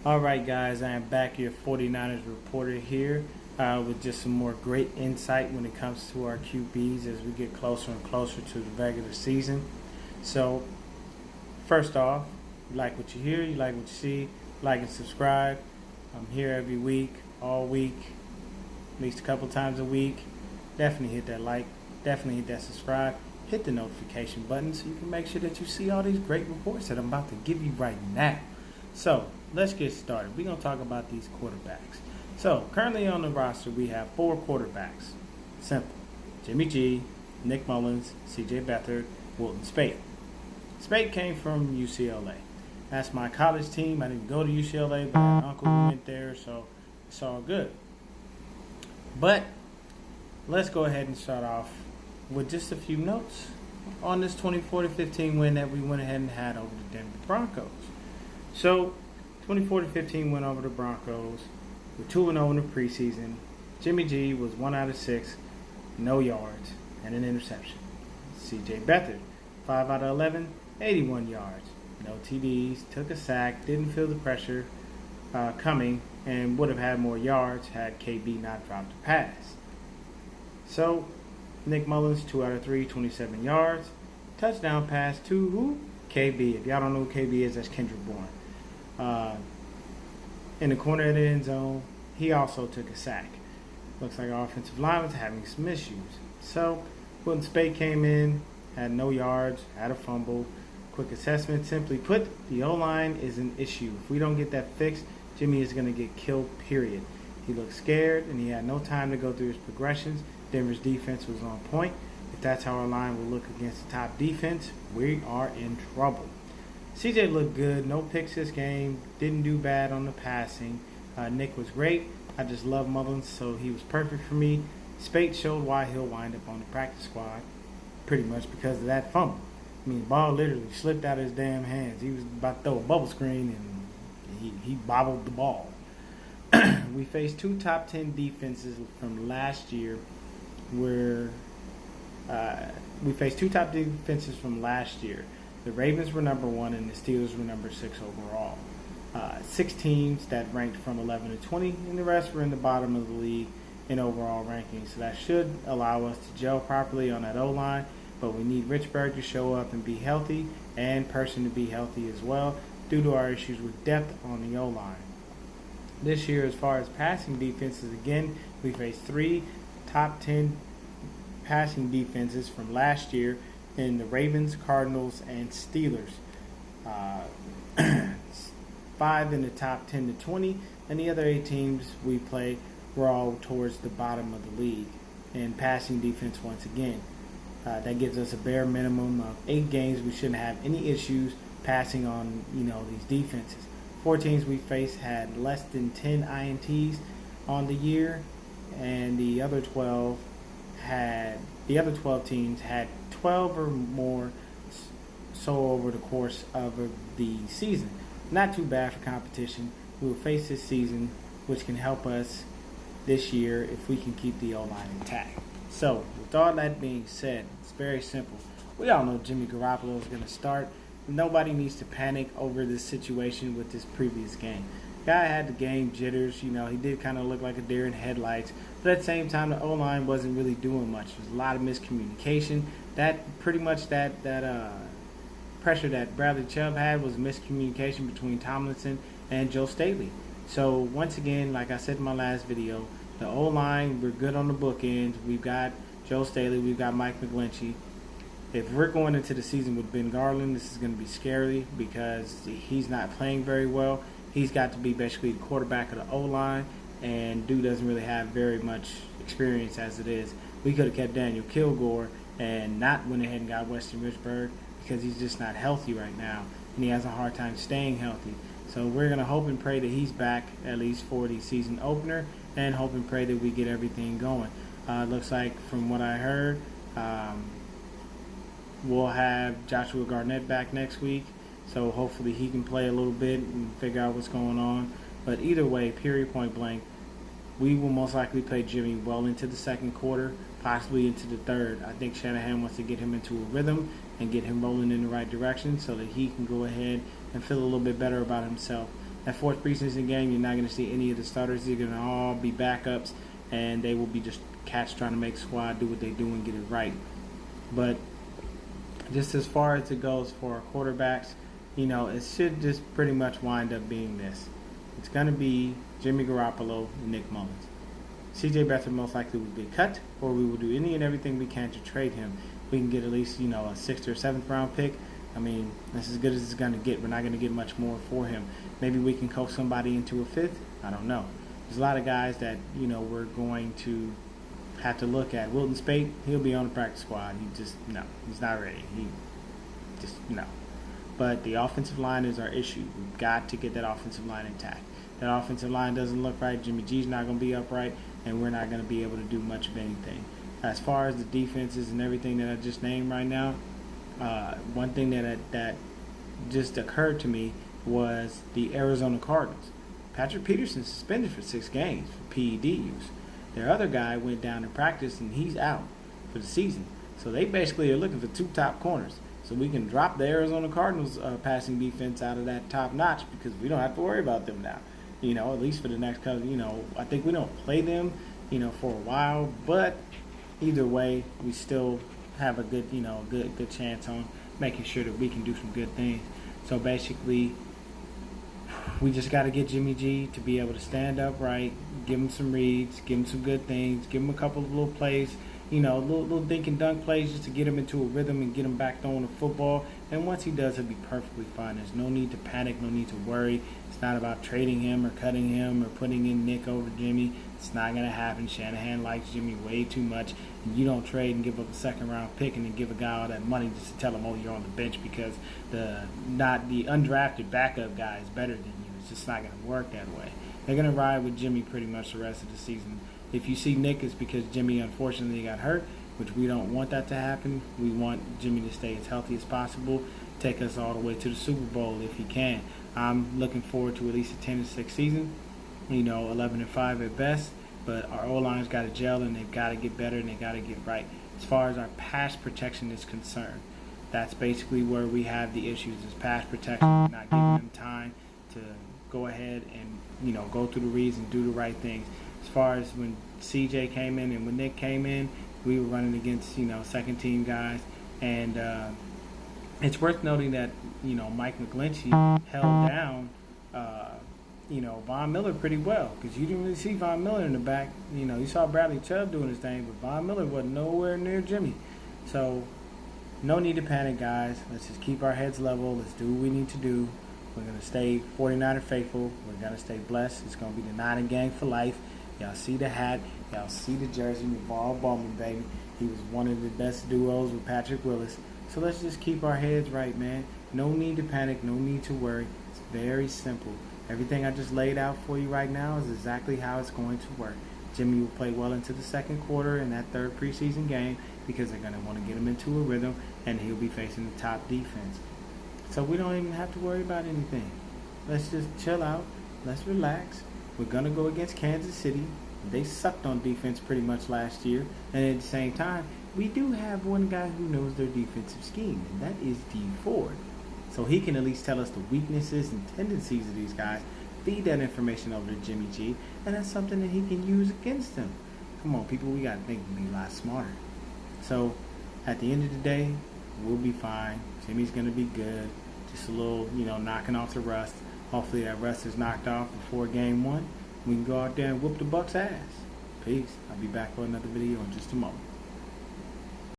Alright guys, I am back, your 49ers reporter here with just some more great insight when it comes to our QBs as we get closer and closer to the regular season. So, first off, you like what you hear, you like what you see, like and subscribe. I'm here every week, all week, at least a couple times a week. Definitely hit that like, definitely hit that subscribe, hit the notification button so you can make sure that you see all these great reports that I'm about to give you right now. So, let's get started. We're going to talk about these quarterbacks. So, currently on the roster, we have 4 quarterbacks. Simple. Jimmy G, Nick Mullins, C.J. Beathard, Wilton Speight. Speight came from UCLA. That's my college team. I didn't go to UCLA, but I had an uncle who went there, so it's all good. But, let's go ahead and start off with just a few notes on this 24-15 win that we went ahead and had over the Denver Broncos. So, 24-15 win over the Broncos. We're 2-0 in the preseason. Jimmy G was 1 out of 6, no yards, and an interception. C.J. Beathard, 5 out of 11, 81 yards, no TDs, took a sack, didn't feel the pressure coming, and would have had more yards had KB not dropped a pass. So, Nick Mullins, 2 out of 3, 27 yards. Touchdown pass to who? KB. If y'all don't know who KB is, that's Kendrick Bourne. In the corner of the end zone, he also took a sack. Looks like our offensive line was having some issues. So, Wilton Speight came in, had no yards, had a fumble. Quick assessment, simply put, the O-line is an issue. If we don't get that fixed, Jimmy is going to get killed, period. He looked scared, and he had no time to go through his progressions. Denver's defense was on point. If that's how our line will look against the top defense, we are in trouble. CJ looked good, no picks this game, didn't do bad on the passing. Nick was great. I just love Mullins, so he was perfect for me. Speight showed why he'll wind up on the practice squad, pretty much because of that fumble. I mean, the ball literally slipped out of his damn hands. He was about to throw a bubble screen, and he bobbled the ball. We faced 2 top 10 defenses from last year, The Ravens were number 1 and the Steelers were number 6 overall. 6 teams that ranked from 11 to 20, and the rest were in the bottom of the league in overall rankings. So that should allow us to gel properly on that O-line, but we need Richburg to show up and be healthy, and Person to be healthy as well, due to our issues with depth on the O-line. This year, as far as passing defenses, again, we faced 3 top 10 passing defenses from last year in the Ravens, Cardinals, and Steelers. 5 in the top 10 to 20, and the other 8 teams we play were all towards the bottom of the league. And passing defense, once again, that gives us a bare minimum of 8 games. We shouldn't have any issues passing on, these defenses. 4 teams we faced had less than 10 INTs on the year, and the other 12 teams had 12 or more so over the course of the season. Not too bad for competition. We will face this season, which can help us this year if we can keep the O-line intact. So, with all that being said, it's very simple. We all know Jimmy Garoppolo is going to start. Nobody needs to panic over this situation with this previous game. Guy had the game jitters. He did kind of look like a deer in headlights. But at the same time, the O-line wasn't really doing much. There was a lot of miscommunication. That pressure that Bradley Chubb had was miscommunication between Tomlinson and Joe Staley. So once again, like I said in my last video, the O-line, we're good on the bookends. We've got Joe Staley. We've got Mike McGlinchey. If we're going into the season with Ben Garland, this is going to be scary because he's not playing very well. He's got to be basically the quarterback of the O-line, and dude doesn't really have very much experience as it is. We could have kept Daniel Kilgore and not went ahead and got Weston Richburg because he's just not healthy right now, and he has a hard time staying healthy. So we're going to hope and pray that he's back at least for the season opener, and hope and pray that we get everything going. Looks like, from what I heard, we'll have Joshua Garnett back next week, so hopefully he can play a little bit and figure out what's going on. But either way, period, point blank, we will most likely play Jimmy well into the second quarter, possibly into the third. I think Shanahan wants to get him into a rhythm and get him rolling in the right direction so that he can go ahead and feel a little bit better about himself That fourth preseason game, you're not going to see any of the starters. They're going to all be backups, and they will be just cats trying to make the squad do what they do and get it right. But just as far as it goes for our quarterbacks, it should just pretty much wind up being this. It's going to be Jimmy Garoppolo and Nick Mullins. CJ Beathard most likely will be cut, or we will do any and everything we can to trade him. We can get at least, a 6th or 7th round pick. I mean, that's as good as it's going to get. We're not going to get much more for him. Maybe we can coax somebody into a 5th. I don't know. There's a lot of guys that, we're going to have to look at. Wilton Spate, he'll be on the practice squad. He's not ready. No. But the offensive line is our issue. We've got to get that offensive line intact. That offensive line doesn't look right. Jimmy G's not going to be upright, and we're not going to be able to do much of anything. As far as the defenses and everything that I just named right now, one thing that just occurred to me was the Arizona Cardinals. Patrick Peterson suspended for 6 games for PED use. Their other guy went down in practice, and he's out for the season. So they basically are looking for 2 top corners. So we can drop the Arizona Cardinals passing defense out of that top notch because we don't have to worry about them now. At least for the next couple, I think we don't play them, for a while. But either way, we still have a good, good chance on making sure that we can do some good things. So basically, we just got to get Jimmy G to be able to stand upright, give him some reads, give him some good things, give him a couple of little plays, little dink and dunk plays just to get him into a rhythm and get him back throwing the football. And once he does, he'll be perfectly fine. There's no need to panic, no need to worry. It's not about trading him or cutting him or putting in Nick over Jimmy. It's not going to happen. Shanahan likes Jimmy way too much. And you don't trade and give up a 2nd round pick and then give a guy all that money just to tell him, oh, you're on the bench because the undrafted backup guy is better than you. It's just not going to work that way. They're going to ride with Jimmy pretty much the rest of the season. If you see Nick, it's because Jimmy unfortunately got hurt, which we don't want that to happen. We want Jimmy to stay as healthy as possible, take us all the way to the Super Bowl if he can. I'm looking forward to at least a 10-6 season, 11-5 at best. But our O-line's got to gel, and they've got to get better, and they've got to get right. As far as our pass protection is concerned, that's basically where we have the issues, is pass protection, not giving them time to go ahead and, go through the reads and do the right things. As far as when CJ came in and when Nick came in, we were running against, second-team guys. And it's worth noting that, Mike McGlinchey held down, Von Miller pretty well, because you didn't really see Von Miller in the back. You saw Bradley Chubb doing his thing, but Von Miller wasn't nowhere near Jimmy. So no need to panic, guys. Let's just keep our heads level. Let's do what we need to do. We're going to stay 49er faithful. We're going to stay blessed. It's going to be the Niner gang for life. Y'all see the hat. Y'all see the jersey. Navarro Bowman, baby. He was one of the best duos with Patrick Willis. So let's just keep our heads right, man. No need to panic. No need to worry. It's very simple. Everything I just laid out for you right now is exactly how it's going to work. Jimmy will play well into the 2nd quarter in that 3rd preseason game because they're going to want to get him into a rhythm, and he'll be facing the top defense. So we don't even have to worry about anything. Let's just chill out. Let's relax. We're going to go against Kansas City. They sucked on defense pretty much last year. And at the same time, we do have one guy who knows their defensive scheme, and that is Dee Ford. So he can at least tell us the weaknesses and tendencies of these guys, feed that information over to Jimmy G, and that's something that he can use against them. Come on, people, we got to think and be a lot smarter. So at the end of the day, we'll be fine. Jimmy's going to be good. Just a little, knocking off the rust. Hopefully that rust is knocked off before game 1. We can go out there and whoop the Bucs' ass. Peace. I'll be back for another video in just a moment.